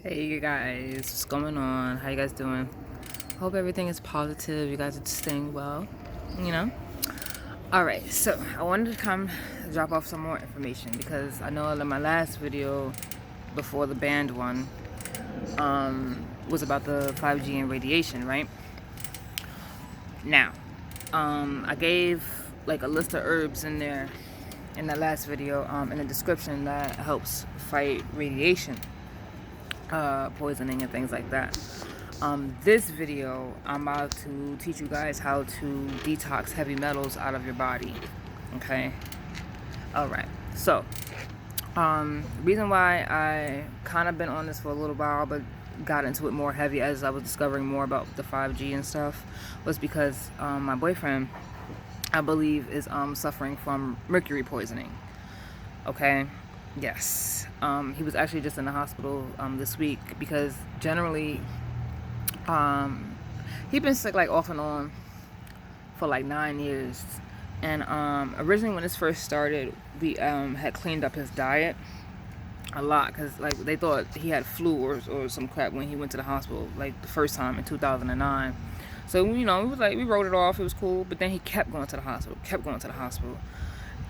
Hey you guys, what's going on? How you guys doing? Hope everything is positive. You guys are staying well, you know? Alright, so I wanted to come drop off some more information because I know in my last video before the banned one was about the 5G and radiation, right? Now, I gave like a list of herbs in there in that last video in the description that helps fight radiation. Poisoning and things like that. This video, I'm about to teach you guys how to detox heavy metals out of your body. Okay? Alright. So, reason why I kind of been on this for a little while, but got into it more heavy as I was discovering more about the 5G and stuff, was because my boyfriend, I believe, is suffering from mercury poisoning. Okay? Yes. He was actually just in the hospital this week because generally he'd been sick like off and on for like 9 years. And originally when this first started, we had cleaned up his diet a lot because like they thought he had flu or some crap when he went to the hospital like the first time in 2009. So it was like we wrote it off, it was cool, but then he kept going to the hospital.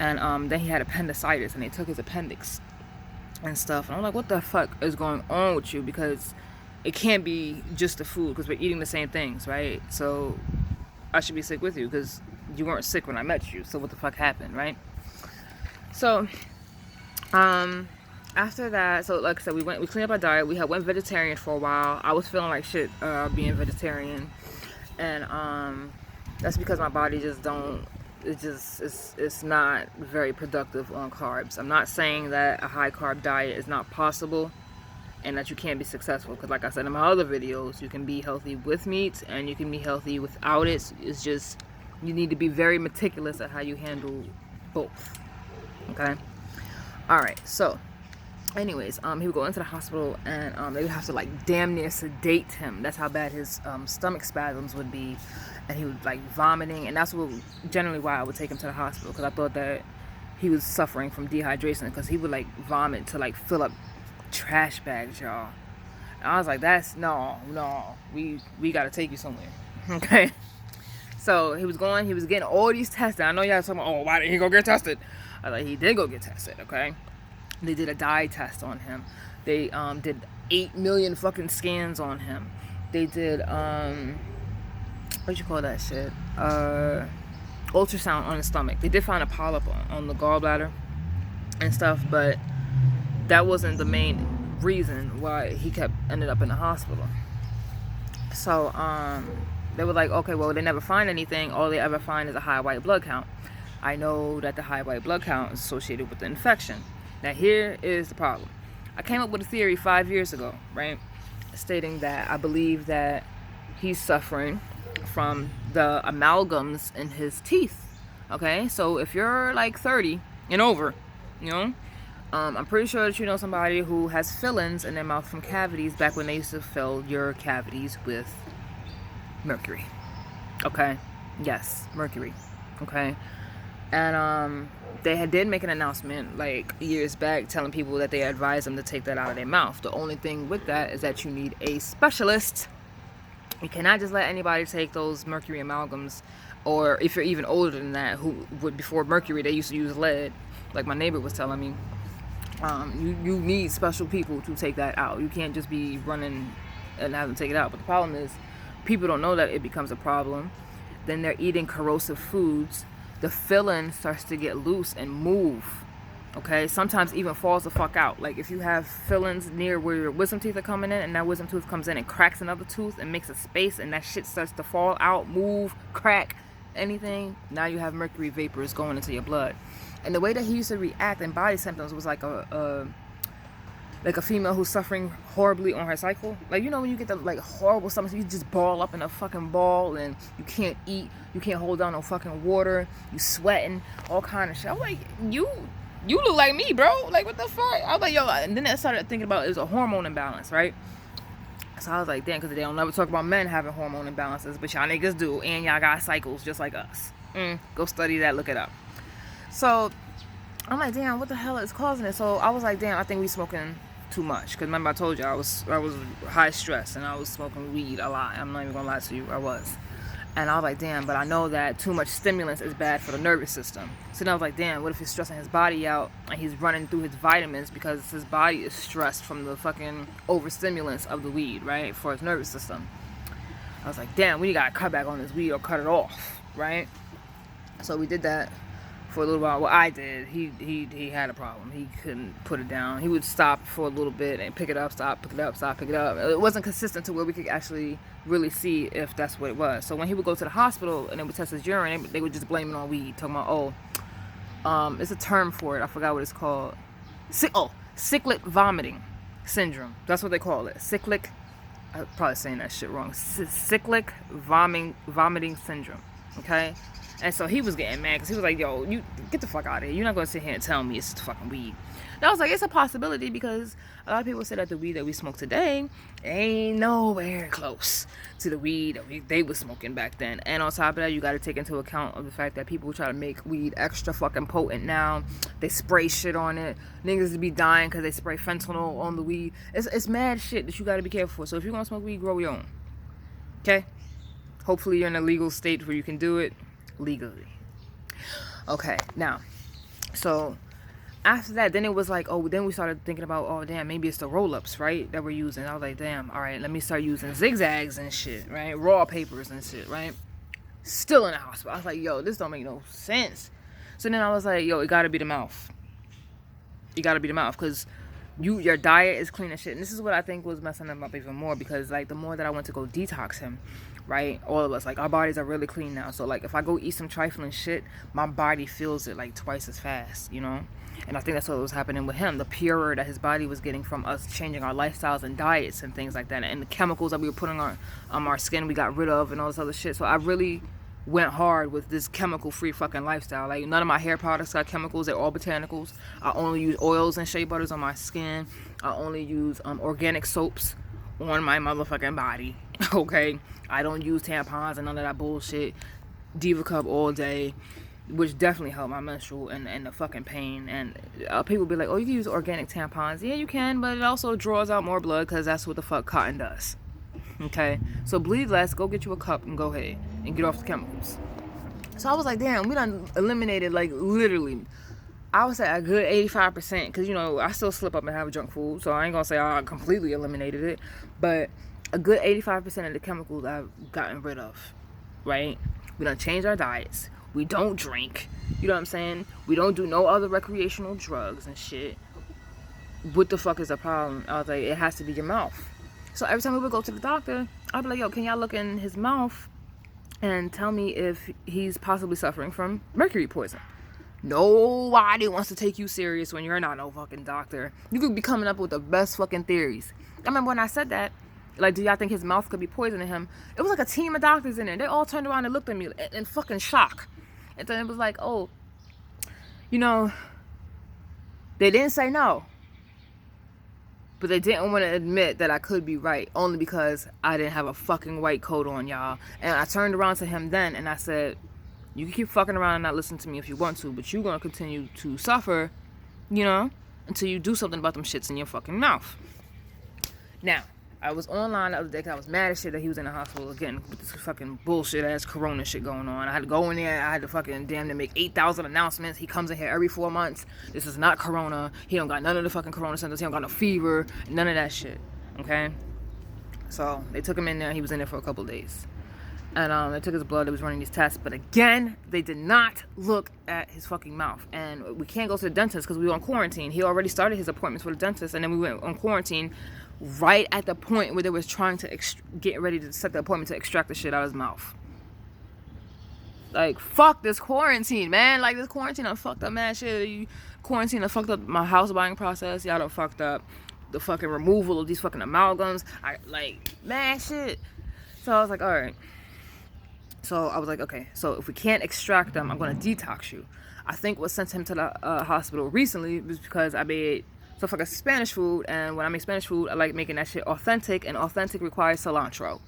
And then he had appendicitis, and they took his appendix and stuff. And I'm like, what the fuck is going on with you? Because it can't be just the food, because we're eating the same things, right? So I should be sick with you because you weren't sick when I met you. So what the fuck happened, right? So after that, so like I said, we cleaned up our diet. We went vegetarian for a while. I was feeling like shit being vegetarian, and that's because my body just don't. It's not very productive on carbs. I'm not saying that a high carb diet is not possible and that you can't be successful, because like I said in my other videos, you can be healthy with meat and you can be healthy without it. It's just you need to be very meticulous at how you handle both. Okay? Alright, so anyways, he would go into the hospital and they would have to like damn near sedate him. That's how bad his stomach spasms would be, and he would like vomiting, and that's what generally why I would take him to the hospital, because I thought that he was suffering from dehydration, because he would like vomit to like fill up trash bags, y'all. And I was like, that's no, we gotta take you somewhere. Okay. So he was getting all these tests. I know y'all talking about, oh, why didn't he go get tested? I was like, he did go get tested, okay? They did a dye test on him. They did 8 million fucking scans on him. They did what you call that shit? Ultrasound on his stomach. They did find a polyp on the gallbladder and stuff, but that wasn't the main reason why he ended up in the hospital. So they were like, okay, well, they never find anything. All they ever find is a high white blood count. I know that the high white blood count is associated with the infection. Now here is the problem. I came up with a theory 5 years ago, right? Stating that I believe that he's suffering from the amalgams in his teeth. Okay, so if you're like 30 and over, I'm pretty sure that you know somebody who has fillings in their mouth from cavities back when they used to fill your cavities with mercury. Okay, yes, mercury. Okay. And they did make an announcement like years back telling people that they advise them to take that out of their mouth. The only thing with that is that you need a specialist. You cannot just let anybody take those mercury amalgams, or if you're even older than that, who would before mercury they used to use lead, like my neighbor was telling me. You need special people to take that out. You can't just be running and have them take it out. But the problem is people don't know that it becomes a problem. Then they're eating corrosive foods. The filling starts to get loose and move. Okay, sometimes even falls the fuck out. Like if you have fillings near where your wisdom teeth are coming in, and that wisdom tooth comes in and cracks another tooth and makes a space, and that shit starts to fall out, move, crack, anything, now you have mercury vapors going into your blood. And the way that he used to react in body symptoms was like a female who's suffering horribly on her cycle. Like, when you get the like horrible stomach, you just ball up in a fucking ball, and you can't eat, you can't hold down no fucking water, you sweating, all kind of shit. I'm like, you look like me, bro. Like, what the fuck? I was like, yo, and then I started thinking about it was a hormone imbalance, right? So I was like, damn, because they don't never talk about men having hormone imbalances, but y'all niggas do, and y'all got cycles just like us. Go study that, look it up. So I'm like, damn, what the hell is causing it? So I was like, damn, I think we smoking too much. Because remember I told you I was high stress and I was smoking weed a lot. I'm not even gonna lie to you, I was. And I was like, damn, but I know that too much stimulants is bad for the nervous system. So then I was like, damn, what if he's stressing his body out and he's running through his vitamins because his body is stressed from the fucking overstimulants of the weed, right, for his nervous system. I was like, damn, we gotta cut back on this weed or cut it off, right? So we did that for a little while. Well, I did. He had a problem. He couldn't put it down. He would stop for a little bit and pick it up, stop, pick it up, stop, pick it up. It wasn't consistent to where we could actually really see if that's what it was. So when he would go to the hospital and they would test his urine, they would just blame it on weed, talking about, it's a term for it. I forgot what it's called. Cyclic vomiting syndrome. That's what they call it. Cyclic. I'm probably saying that shit wrong. Cyclic vomiting syndrome. Okay. And so he was getting mad because he was like, yo, you get the fuck out of here. You're not going to sit here and tell me it's fucking weed. And I was like, it's a possibility because a lot of people say that the weed that we smoke today ain't nowhere close to the weed that they were smoking back then. And on top of that, you got to take into account of the fact that people try to make weed extra fucking potent now. They spray shit on it. Niggas be dying because they spray fentanyl on the weed. It's mad shit that you got to be careful for. So if you're going to smoke weed, grow your own. Okay? Hopefully you're in a legal state where you can do it legally. Okay, now, so after that, then it was like, then we started thinking about, damn, maybe it's the roll-ups, right, that we're using. I was like, damn, all right, let me start using zigzags and shit, right, raw papers and shit, right. Still in the hospital. I was like, yo, this don't make no sense. So then I was like, yo, it gotta be the mouth. You gotta be the mouth, because your diet is clean as shit. And this is what I think was messing him up even more, because like the more that I went to go detox him, right, all of us, like, our bodies are really clean now. So like if I go eat some trifling shit, my body feels it like twice as fast, you know. And I think that's what was happening with him. The purer that his body was getting from us changing our lifestyles and diets and things like that, and the chemicals that we were putting on our skin, we got rid of, and all this other shit. So I really went hard with this chemical-free fucking lifestyle. Like, none of my hair products got chemicals. They're all botanicals. I only use oils and shea butters on my skin. I only use organic soaps on my motherfucking body. Okay? I don't use tampons and none of that bullshit. Diva Cup all day, which definitely helped my menstrual and the fucking pain. And people be like, oh, you can use organic tampons. Yeah, you can, but it also draws out more blood, because that's what the fuck cotton does. Okay? So bleed less, go get you a cup and go ahead and get off the chemicals. So I was like, damn, we done eliminated, like, literally, I would say a good 85%, because, you know, I still slip up and have junk food, so I ain't gonna say I completely eliminated it, but a good 85% of the chemicals I've gotten rid of, right? We done changed our diets. We don't drink. You know what I'm saying? We don't do no other recreational drugs and shit. What the fuck is the problem? I was like, it has to be your mouth. So every time we would go to the doctor, I'd be like, yo, can y'all look in his mouth and tell me if he's possibly suffering from mercury poison? Nobody wants to take you serious when you're not no fucking doctor. You could be coming up with the best fucking theories. I remember when I said that, like, do y'all think his mouth could be poisoning him? It was like a team of doctors in there. They all turned around and looked at me in fucking shock. And then it was like, oh, you know, they didn't say no. But they didn't want to admit that I could be right, only because I didn't have a fucking white coat on, y'all. And I turned around to him then and I said, you can keep fucking around and not listen to me if you want to, but you're going to continue to suffer, you know, until you do something about them shits in your fucking mouth. Now, I was online the other day because I was mad as shit that he was in the hospital again with this fucking bullshit ass corona shit going on. I had to go in there. I had to fucking damn to make 8,000 announcements. He comes in here every 4 months. This is not corona. He don't got none of the fucking corona symptoms. He don't got no fever. None of that shit. Okay? So they took him in there. He was in there for a couple of days. And they took his blood. They was running these tests. But again, they did not look at his fucking mouth. And we can't go to the dentist because we were on quarantine. He already started his appointments for the dentist. And then we went on quarantine right at the point where they was trying to get ready to set the appointment to extract the shit out of his mouth. Like, fuck this quarantine, man. Like, this quarantine done fucked up mad shit. Quarantine done fucked up my house buying process. Y'all done fucked up the fucking removal of these fucking amalgams. Mad shit. So I was like, alright. So I was like, okay, so if we can't extract them, I'm going to detox you. I think what sent him to the hospital recently was because I made so fucking Spanish food, and when I make Spanish food, I like making that shit authentic, and authentic requires cilantro.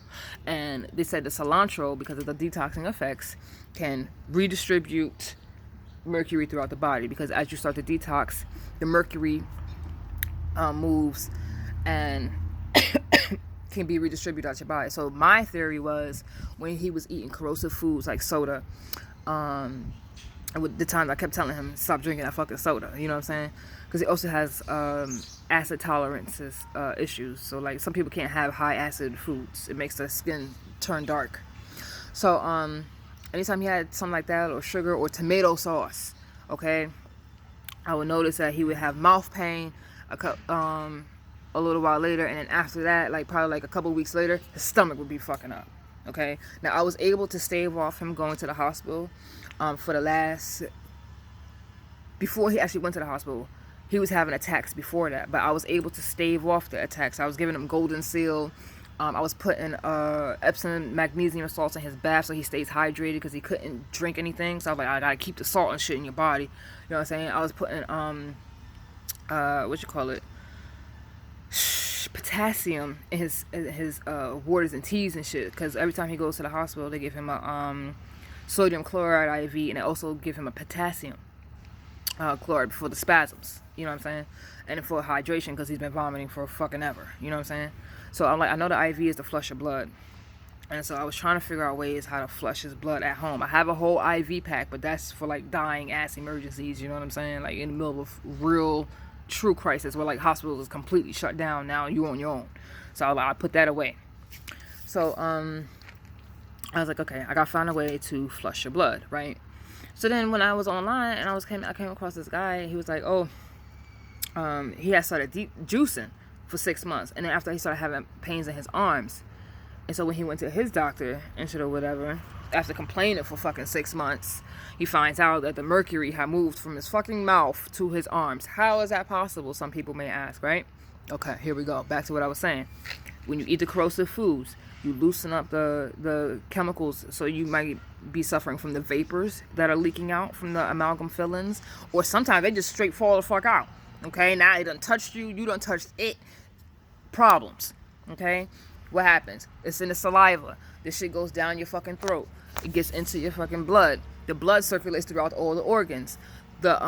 And they said the cilantro, because of the detoxing effects, can redistribute mercury throughout the body, because as you start to detox, the mercury moves and can be redistributed out your body. So my theory was when he was eating corrosive foods like soda, with the times I kept telling him stop drinking that fucking soda, you know what I'm saying? Because he also has acid tolerances issues. So like some people can't have high acid foods. It makes their skin turn dark. So anytime he had something like that, or sugar or tomato sauce, okay, I would notice that he would have mouth pain a little while later, and then after that, like probably like a couple weeks later, his stomach would be fucking up. Okay, now I was able to stave off him going to the hospital for the last, before he actually went to the hospital. He was having attacks before that, but I was able to stave off the attacks. I was giving him golden seal. I was putting Epsom magnesium salts in his bath so he stays hydrated, because he couldn't drink anything. So I was like, I gotta keep the salt and shit in your body. You know what I'm saying? I was putting potassium in his waters and teas and shit, because every time he goes to the hospital they give him a sodium chloride IV, and they also give him a potassium chloride for the spasms, you know what I'm saying, and for hydration, because he's been vomiting for fucking ever, you know what I'm saying. So I'm like, I know the IV is to flush your blood, and so I was trying to figure out ways how to flush his blood at home. I have a whole IV pack, but that's for like dying ass emergencies, you know what I'm saying, like in the middle of real true crisis where like hospitals is completely shut down, now you on your own. So I put that away. So I was like, okay, I gotta find a way to flush your blood, right? So then when I was online and I came across this guy, he was like, oh, he had started juicing for 6 months, and then after he started having pains in his arms, and so when he went to his doctor and shit or whatever, after complaining for fucking 6 months, he finds out that the mercury had moved from his fucking mouth to his arms. How is that possible? Some people may ask, right? Okay, here we go. Back to what I was saying. When you eat the corrosive foods, you loosen up the chemicals, so you might be suffering from the vapors that are leaking out from the amalgam fillings, or sometimes they just straight fall the fuck out. Okay, now it done touched you, you done touched it. Problems. Okay, what happens? It's in the saliva. This shit goes down your fucking throat. It gets into your fucking blood. The blood circulates throughout all the organs. The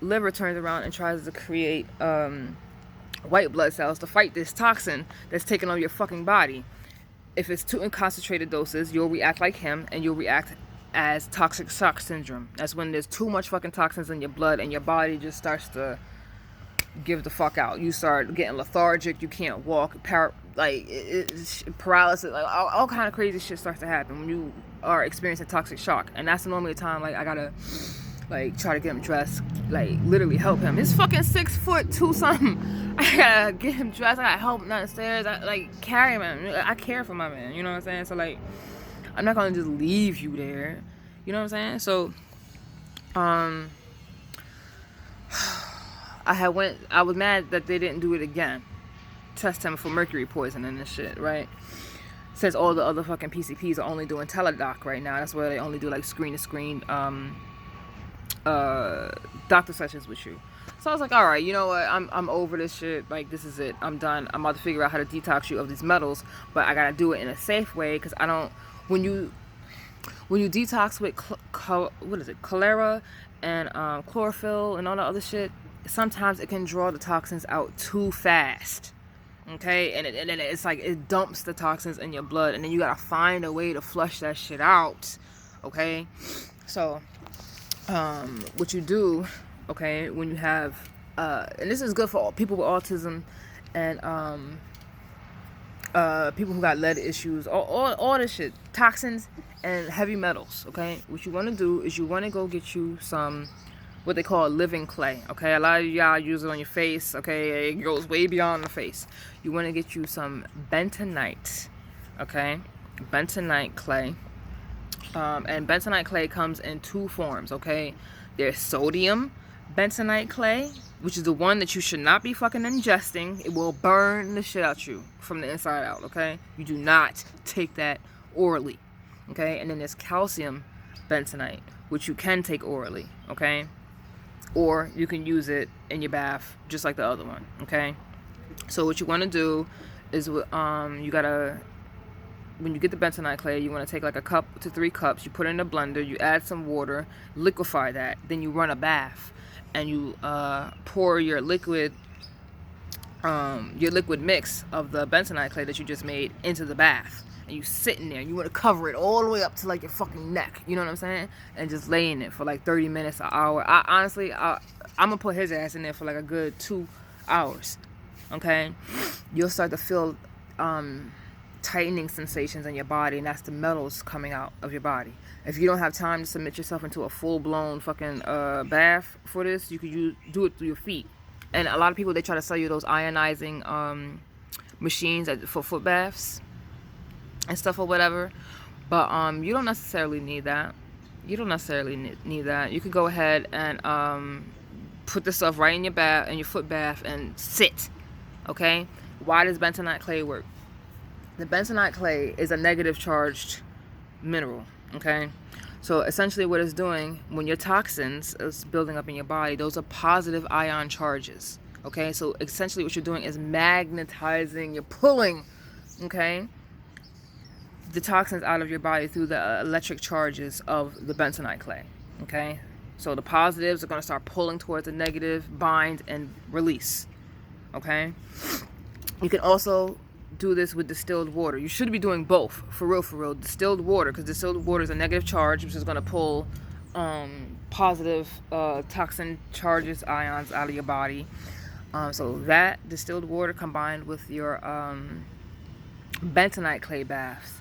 liver turns around and tries to create white blood cells to fight this toxin that's taking over your fucking body. If it's too in concentrated doses, you'll react like him, and you'll react as toxic shock syndrome. That's when there's too much fucking toxins in your blood and your body just starts to give the fuck out. You start getting lethargic, you can't walk, paralysis, like all kind of crazy shit starts to happen when you are experiencing toxic shock. And that's normally the time like I gotta like try to get him dressed, like literally help him. He's fucking 6'2" something. I gotta get him dressed, I gotta help him down the stairs, I like carry him. I care for my man, you know what I'm saying? So like I'm not gonna just leave you there, you know what I'm saying? So I was mad that they didn't do it again, test him for mercury poisoning and shit, right? Since all the other fucking PCPs are only doing teledoc right now. That's where they only do like screen to screen doctor sessions with you. So I was like, all right, you know what, I'm over this shit, like this is it, I'm done. I'm about to figure out how to detox you of these metals, but I gotta do it in a safe way, because I don't, when you detox with cholera and chlorophyll and all that other shit, sometimes it can draw the toxins out too fast. Okay, and it's like it dumps the toxins in your blood, and then you gotta find a way to flush that shit out. Okay, so what you do, okay, when you have and this is good for all people with autism and people who got lead issues, all this shit, toxins and heavy metals. Okay, what you want to do is you want to go get you some what they call living clay. Okay, a lot of y'all use it on your face. Okay, it goes way beyond the face. You want to get you some bentonite. Okay, bentonite clay. And bentonite clay comes in two forms. Okay, there's sodium bentonite clay, which is the one that you should not be fucking ingesting. It will burn the shit out you from the inside out. Okay, you do not take that orally. Okay, and then there's calcium bentonite, which you can take orally. Okay, or you can use it in your bath just like the other one. Okay, so what you want to do is you gotta, when you get the bentonite clay, you want to take like 1 to 3 cups, you put it in a blender, you add some water, liquefy that, then you run a bath, and you pour your liquid your liquid mix of the bentonite clay that you just made into the bath. And you sitting there, you want to cover it all the way up to like your fucking neck, you know what I'm saying? And just lay in it for like 30 minutes, an hour. I'm gonna put his ass in there for like a good 2 hours. Okay, you'll start to feel tightening sensations in your body, and that's the metals coming out of your body. If you don't have time to submit yourself into a full-blown fucking bath for this, you could do it through your feet. And a lot of people, they try to sell you those ionizing machines for foot baths and stuff or whatever, but you don't necessarily need that. You don't necessarily need that. You could go ahead and put this stuff right in your foot bath and sit. Okay, why does bentonite clay work? The bentonite clay is a negative charged mineral. Okay, so essentially what it's doing when your toxins is building up in your body, those are positive ion charges. Okay, so essentially what you're doing is magnetizing, you're pulling, okay, the toxins out of your body through the electric charges of the bentonite clay. Okay, so the positives are going to start pulling towards the negative, bind and release. Okay, you can also do this with distilled water. You should be doing both, for real, distilled water, because distilled water is a negative charge, which is going to pull positive toxin charges, ions out of your body. So that distilled water combined with your bentonite clay baths,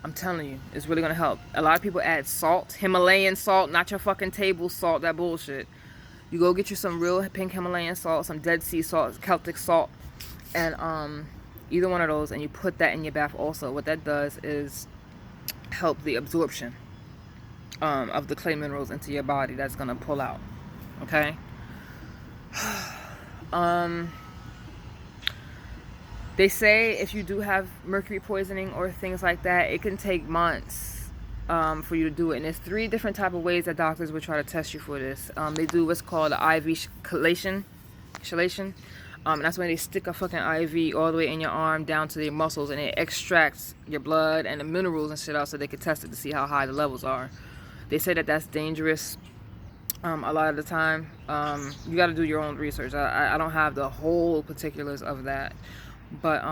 I'm telling you, it's really going to help. A lot of people add salt, Himalayan salt, not your fucking table salt, that bullshit. You go get you some real pink Himalayan salt, some Dead Sea salt, Celtic salt, and either one of those, and you put that in your bath also. What that does is help the absorption of the clay minerals into your body that's going to pull out. Okay? They say if you do have mercury poisoning or things like that, it can take months for you to do it. And there's 3 different type of ways that doctors would try to test you for this. They do what's called the IV chelation. And that's when they stick a fucking IV all the way in your arm down to your muscles, and it extracts your blood and the minerals and shit out so they can test it to see how high the levels are. They say that that's dangerous a lot of the time. You got to do your own research. I don't have the whole particulars of that, but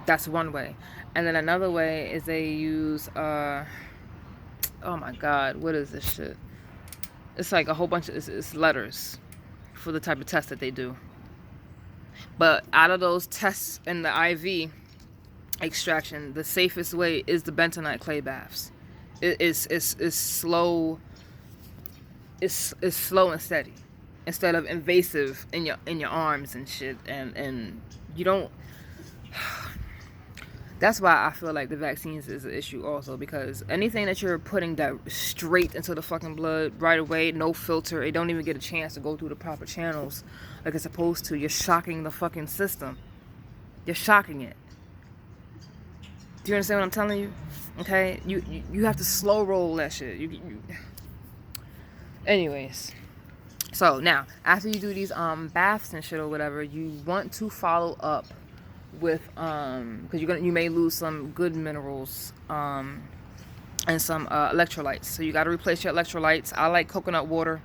that's one way. And then another way is they use oh my god, what is this shit? It's like a whole bunch of it's letters for the type of test that they do. But out of those tests in the IV extraction, the safest way is the bentonite clay baths. It's slow. It's slow and steady, instead of invasive in your arms and shit. And you don't. That's why I feel like the vaccines is an issue also, because anything that you're putting that straight into the fucking blood right away, no filter, it don't even get a chance to go through the proper channels like it's supposed to. You're shocking the fucking system. You're shocking it. Do you understand what I'm telling you? Okay, you have to slow roll that shit. Anyways, so now after you do these baths and shit or whatever, you want to follow up with because you may lose some good minerals and some electrolytes. So you got to replace your electrolytes. I like coconut water,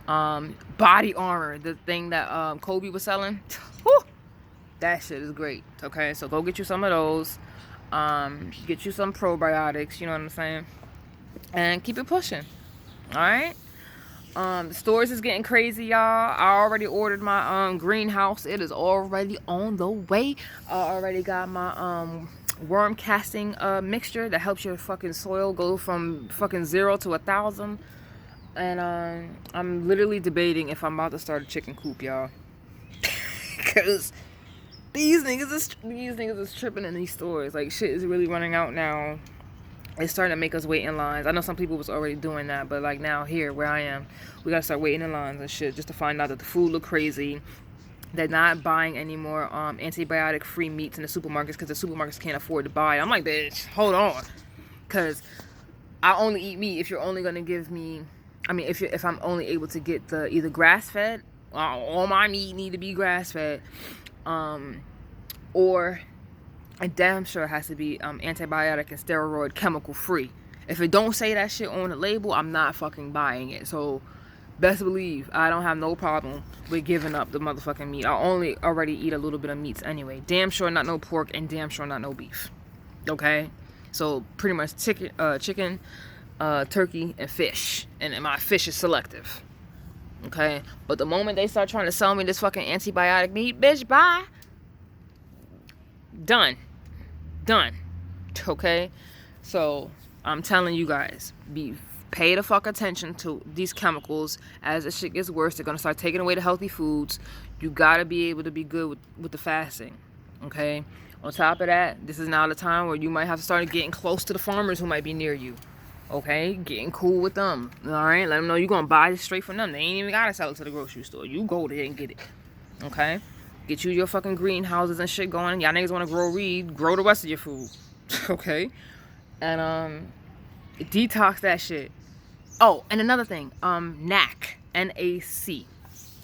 body armor, the thing that Kobe was selling. Whew, that shit is great. Okay, so go get you some of those. Get you some probiotics, you know what I'm saying, and keep it pushing. All right. The stores is getting crazy, y'all. I already ordered my greenhouse. It is already on the way. I already got my worm casting mixture that helps your fucking soil go from fucking 0 to 1,000. And I'm literally debating if I'm about to start a chicken coop, y'all, because these niggas is tripping in these stores. Like, shit is really running out now. It's starting to make us wait in lines. I know some people was already doing that, but like now here where I am, we gotta start waiting in lines and shit just to find out that the food look crazy. They're not buying any more antibiotic free meats in the supermarkets because the supermarkets can't afford to buy it. I'm like, bitch, hold on, because I only eat meat if you're only gonna give me, I mean, if I'm only able to get the either grass fed, all my meat need to be grass fed, or I damn sure has to be antibiotic and steroid chemical free. If it don't say that shit on the label, I'm not fucking buying it. So best believe I don't have no problem with giving up the motherfucking meat. I only already eat a little bit of meats anyway. Damn sure not no pork and damn sure not no beef. Okay? So pretty much chicken, turkey, and fish. And my fish is selective. Okay? But the moment they start trying to sell me this fucking antibiotic meat, bitch, bye. Done. Okay? So I'm telling you guys, pay the fuck attention to these chemicals. As the shit gets worse, they're gonna start taking away the healthy foods. You gotta be able to be good with the fasting. Okay? On top of that, this is now the time where you might have to start getting close to the farmers who might be near you. Okay? Getting cool with them. Alright? Let them know you're gonna buy it straight from them. They ain't even gotta sell it to the grocery store. You go there and get it. Okay? Get you your fucking greenhouses and shit going. Y'all niggas wanna grow weed, grow the rest of your food. Okay? And detox that shit. Oh, and another thing, NAC, N-A-C.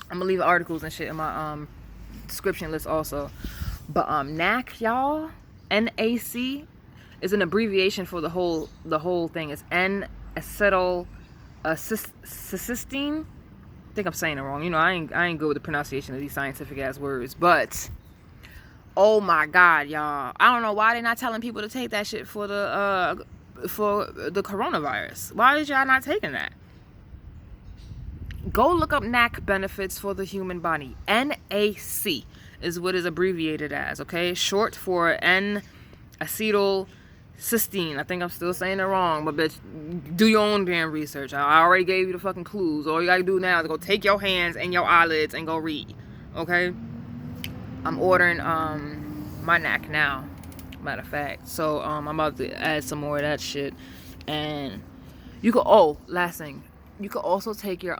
I'm gonna leave articles and shit in my description list also. But NAC, y'all, N-A-C is an abbreviation for the whole thing. It's N-acetyl cysteine. I think I'm saying it wrong. You know, I ain't good with the pronunciation of these scientific ass words, but oh my god, y'all, I don't know why they're not telling people to take that shit for the coronavirus. Why is y'all not taking that? Go look up NAC benefits for the human body. NAC is what is abbreviated as, okay? Short for N-acetyl cysteine. I think I'm still saying it wrong, but bitch, do your own damn research. I already gave you the fucking clues. All you gotta do now is go take your hands and your eyelids and go read, okay? I'm ordering my NAC now, matter of fact. So I'm about to add some more of that shit. And you could, last thing, you could also take your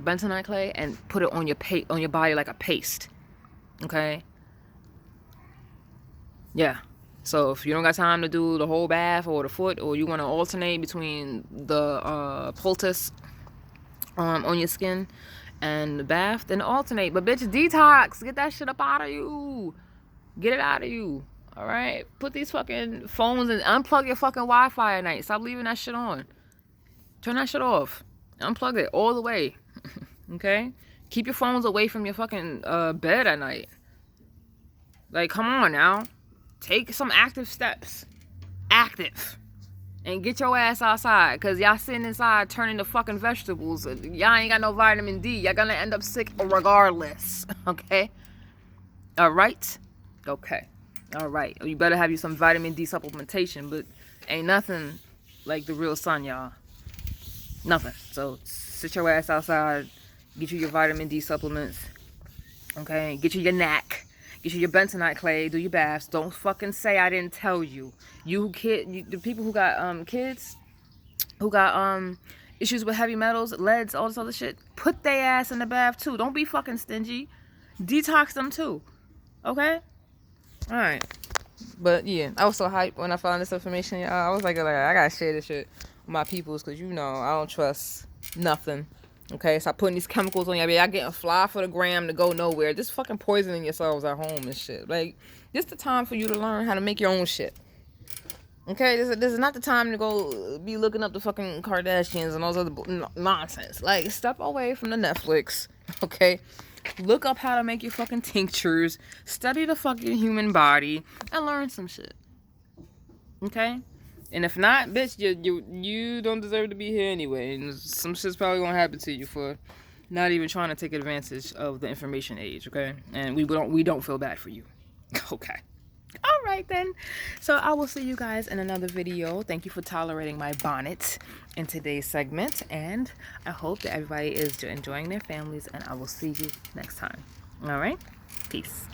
bentonite clay and put it on your body like a paste. Okay? Yeah. So if you don't got time to do the whole bath or the foot, or you want to alternate between the poultice on your skin and the bath, then alternate. But bitch, detox. Get that shit up out of you. Get it out of you. Alright? Put these fucking phones and unplug your fucking Wi-Fi at night. Stop leaving that shit on. Turn that shit off. Unplug it all the way. Okay? Keep your phones away from your fucking bed at night. Like, come on now. Take some active steps. Active. And get your ass outside. Because y'all sitting inside turning to fucking vegetables. Y'all ain't got no vitamin D. Y'all gonna end up sick regardless. Okay? Alright? Okay. Alright. You better have you some vitamin D supplementation. But ain't nothing like the real sun, y'all. Nothing. So sit your ass outside. Get you your vitamin D supplements. Okay? Get you your NAC. Get you your bentonite clay. Do your baths. Don't fucking say I didn't tell you. The people who got kids who got issues with heavy metals, leads, all this other shit, put their ass in the bath too. Don't be fucking stingy. Detox them too. Okay? Alright. But yeah, I was so hyped when I found this information. I was like, I gotta share this shit with my peoples, because you know I don't trust nothing. Okay, stop putting these chemicals on y'all. Y'all getting fly for the gram to go nowhere. Just fucking poisoning yourselves at home and shit. Like, this the time for you to learn how to make your own shit. Okay, this is not the time to go be looking up the fucking Kardashians and all this other nonsense. Like, step away from the Netflix. Okay, look up how to make your fucking tinctures. Study the fucking human body and learn some shit. Okay. And if not, bitch, you don't deserve to be here anyway. And some shit's probably gonna happen to you for not even trying to take advantage of the information age, okay? And we don't feel bad for you. Okay. All right then. So I will see you guys in another video. Thank you for tolerating my bonnet in today's segment, and I hope that everybody is enjoying their families, and I will see you next time. All right? Peace.